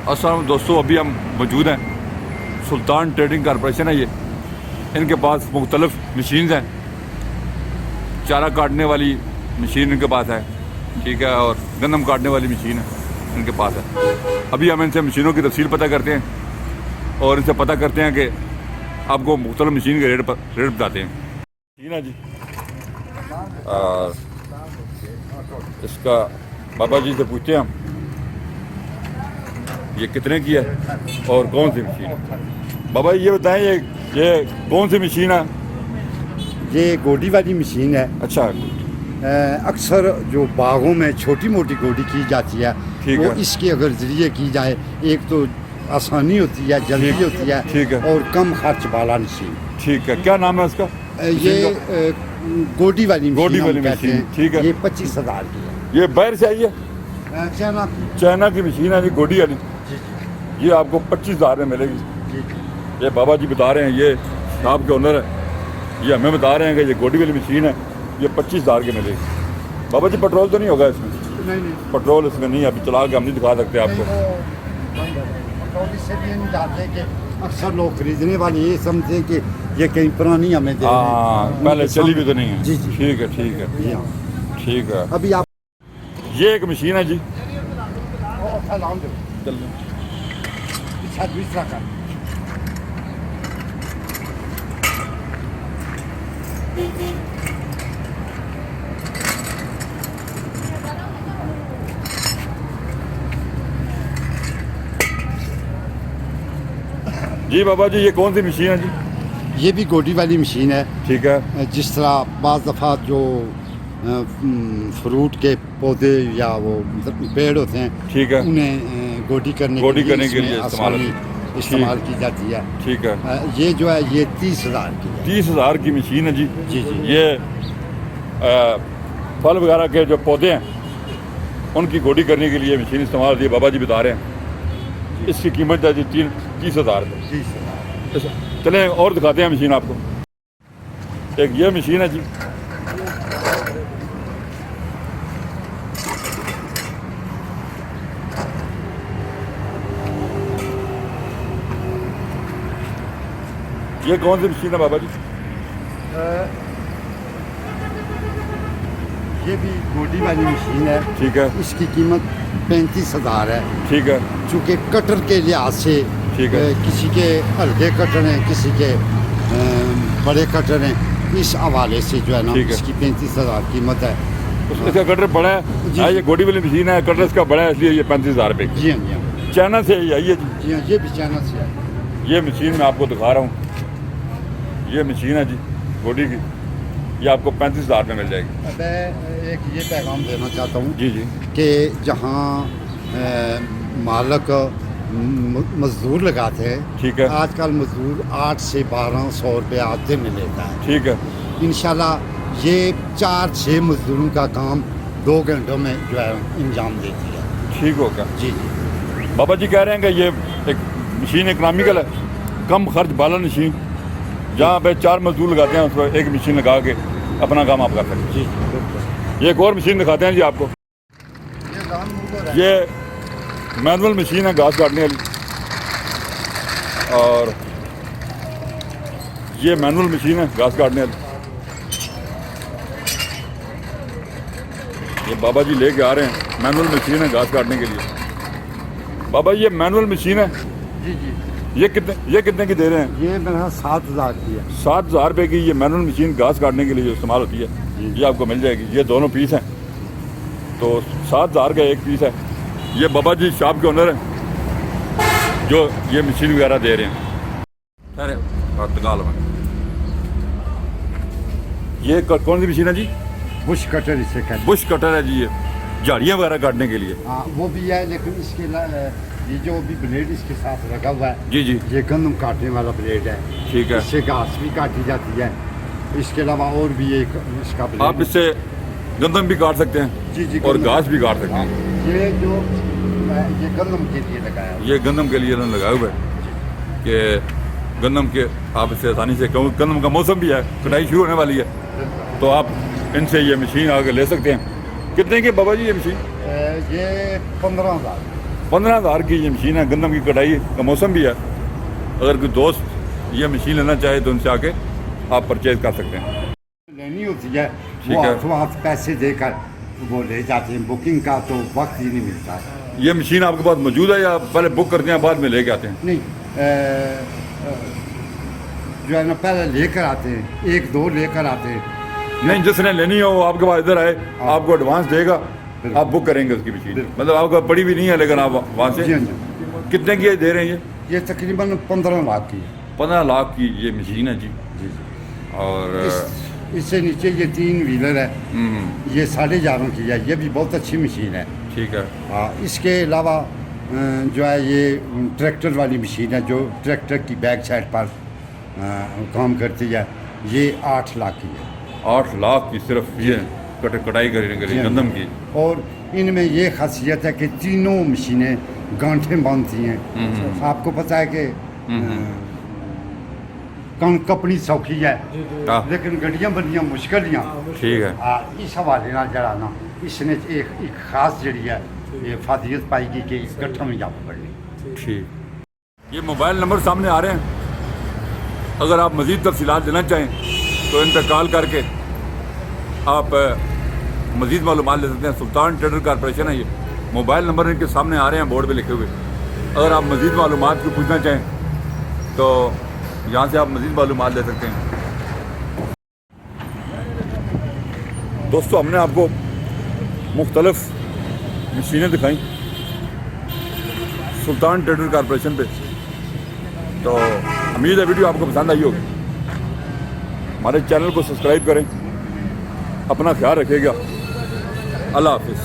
अस्सलाम दोस्तों, अभी हम मौजूद हैं सुल्तान ट्रेडिंग कॉरपोरेशन है ये। इनके पास मुख्तलिफ मशीन्स हैं। चारा काटने वाली मशीन इनके पास है, ठीक है, और गंदम काटने वाली मशीन है इनके पास है। अभी हम इनसे मशीनों की तफसील पता करते हैं और इनसे पता करते हैं कि आपको मुख्तलिफ मशीन के रेट बताते हैं। मशीन है जी, इसका बाबा जी से पूछते हैं हम ये कितने की है और कौन सी मशीन है। बाबा ये बताएं ये कौन सी मशीन है? ये गोडी वाली मशीन है। अच्छा, अक्सर जो बागों में छोटी मोटी गोडी की जाती है ठीक वो है। इसके अगर ज़रिए की जाए, एक तो आसानी होती है, जल्दी ठीक होती है, ठीक है। और कम खर्च वाला मशीन। ठीक है, क्या नाम है उसका? ये गोडी वाली मशीन गोडी हम वाली कहते मशीन, हैं। ठीक है। ये 25,000 की है। ये बाहर से आई है, चाइना की। चाइना की मशीन है जी, गोडी वाली। जी ये आपको 25,000 में मिलेगी। जी जी। ये बाबा जी बता रहे हैं, ये शॉप के ओनर है, ये हमें बता रहे हैं कि ये गोडी वाली मशीन है, ये 25,000 की मिलेगी। बाबा जी पेट्रोल तो नहीं होगा इसमें? नहीं, पेट्रोल इसमें नहीं है, अभी चला के हम नहीं दिखा सकते आपको। पेट्रोल इससे भी नहीं जाते कि अक्सर लोग खरीदने वाले ये समझते कि ये कहीं पुरानी हमें दे रहे हैं। हाँ, पहले चली भी तो नहीं है। जी जी। ठीक है, ठीक है, जी हाँ। ठीक है। अभी आप ये एक मशीन है जी, दूसरा का जी बाबा जी ये कौन सी मशीन है जी? ये भी गोडी वाली मशीन है। ठीक है, जिस तरह बाज़ दफ़ा जो फ्रूट के पौधे या वो पेड़ होते हैं, ठीक है, उन्हें गोडी करने गोडी करने के इसमें लिए आसानी इस्तेमाल की जाती है। ठीक है। ये जो है ये 30,000 की है। 30,000 की मशीन है जी। जी जी। ये फल वगैरह के जो पौधे हैं उनकी गोडी करने के लिए मशीन इस्तेमाल होती है। बाबा जी बता रहे हैं इसकी कीमत है जी 30,000 रुपये। 30,000। चलें और दिखाते हैं मशीन आपको। एक ये मशीन है जी, ये कौन सी मशीन है बाबा जी? ये भी गोडी वाली मशीन है। ठीक है, इसकी कीमत 35,000 है। ठीक है, चूँकि कटर के लिहाज से ठीक है। किसी के हल्के कटर हैं, किसी के बड़े कटर हैं, इस हवाले से जो है ना ठीक है। इसकी 35,000 कीमत है। इसका कटर बड़ा है। जी। हाँ, ये गोडी वाली मशीन है, कटर इसका बड़ा है इसलिए ये 35,000 रुपये की। जी हाँ जी हाँ चाइना से ही आई है जी। जी हाँ। ये भी चाइना से है। ये मशीन मैं आपको दिखा रहा हूँ, ये मशीन है जी गोडी की, ये आपको 35,000 में मिल जाएगी। मैं एक ये पैगाम देना चाहता हूँ जी जी। कि जहाँ मालक मजदूर लगाते हैं, ठीक है, आजकल मजदूर 8 से 1200 रुपये आधे में लेता है। ठीक है, इंशाल्लाह ये 4-6 मजदूरों का काम 2 घंटों में जो है अंजाम देती है। ठीक हो गया। जी जी। बाबा जी कह रहे हैं कि ये एक मशीन इकनॉमिकल है, कम खर्च वाला मशीन, जहाँ पे 4 मजदूर लगाते हैं उस पर एक मशीन लगा के अपना काम आप कर सकते हैं। जी बिल्कुल। ये एक और मशीन दिखाते हैं जी आपको। ये मैनुअल मशीन है घास काटने वाली, और ये मैनुअल मशीन है घास काटने वाली। ये बाबा जी लेके आ रहे हैं, मैनुअल मशीन है घास काटने के लिए। बाबा ये मैनुअल मशीन है, जी जी। ये कितने की दे रहे हैं? ये मेरा 7,000 की है। 7,000 रुपये की ये मैनुअल मशीन घास काटने के लिए जो इस्तेमाल होती है, ये आपको मिल जाएगी। ये दोनों पीस हैं, तो 7,000 का एक पीस है। ये बाबा जी शॉप के ओनर हैं जो ये मशीन वगैरह दे रहे हैं। अरे पुर्तगाल में ये कौन सी मशीन है जी? बुश कटर इसे कहते हैं। बुश कटर है जी, ये झाड़ियाँ वगैरह काटने के लिए। हाँ वो भी है, लेकिन इसके ये जो भी ब्लेड इसके साथ लगा हुआ है, जी जी। ये गंदम काटने वाला ब्लेड है। ठीक है, इससे घास भी काटी जाती है। इसके अलावा और भी एक इसका ब्लेड आप इससे गंदम भी काट सकते हैं जी जी और गंदम। घास भी काट सकते हैं। हाँ, ये जो ये गंदम के लिए लगाया हुआ है। ये गंदम के लिए इन्होंने लगाया हुआ है कि गंदम के आप इससे आसानी से, गंदम का मौसम भी है, कटाई शुरू होने वाली है, तो आप इनसे ये मशीन आगे ले सकते हैं। कितने की बाबा जी ये मशीन? ये 15,000। 15,000 की ये मशीन है। गंदम की कटाई का मौसम भी है। अगर कोई दोस्त ये मशीन लेना चाहे तो उनसे आके आप परचेज कर सकते हैं। लेनी होती है ठीक वो है। हाथों हाथ पैसे देकर वो ले जाते हैं। बुकिंग का तो वक्त ही नहीं मिलता है। ये मशीन आपके पास मौजूद है या पहले बुक करते हैं बाद में लेके आते हैं? नहीं जो है ना पहले लेकर आते हैं, एक दो लेकर आते हैं। नहीं, जिसने लेनी हो वो आपके पास इधर आए, आपको एडवांस देगा, आप बुक करेंगे उसकी मशीन। मतलब आपका पड़ी भी नहीं है लेकिन आप वहाँ से जी हाँ जी। कितने की दे रहे हैं ये तकरीबन 15 लाख की है। 15 लाख की ये मशीन है जी। जी जी। और इससे नीचे ये 3 व्हीलर है, ये 11.5 की है। ये भी बहुत अच्छी मशीन है। ठीक है। हाँ, इसके अलावा जो है ये ट्रैक्टर वाली मशीन है जो ट्रैक्टर की बैक साइड पर काम करती है। ये 8 लाख की है। 8 लाख की सिर्फ ये कटाई करेंगे गंदम की। और इनमें ये खासियत है कि तीनों मशीनें गांठें बांधती हैं। आपको पता है कि कणक अपनी सौखी है हाँ। लेकिन गड्डियां बड़ियां मुश्किल ठीक है। इस हवाले नाल जरा ना इसने एक खास जड़ी है ये फादियत पाएगी कि गट्ठा में जा पड़नी। ठीक। ये मोबाइल नंबर सामने आ रहे हैं। अगर आप मज़ीद तफसीलात देना चाहें तो इन पर कॉल करके आप मज़ीद मालूमात ले सकते हैं। सुल्तान ट्रेडर कॉरपोरेशन है ये। मोबाइल नंबर इनके सामने आ रहे हैं बोर्ड पे लिखे हुए। अगर आप मज़ीद मालूमात को पूछना चाहें तो यहाँ से आप मज़ीद मालूमात ले सकते हैं। दोस्तों, हमने आपको मुख्तलिफ मशीनें दिखाई सुल्तान ट्रेडर कॉरपोरेशन पे। तो उम्मीद है वीडियो आपको पसंद आई होगी। हमारे चैनल को सब्सक्राइब करें। अपना ख्याल रखिएगा। अल्लाह हाफिज़।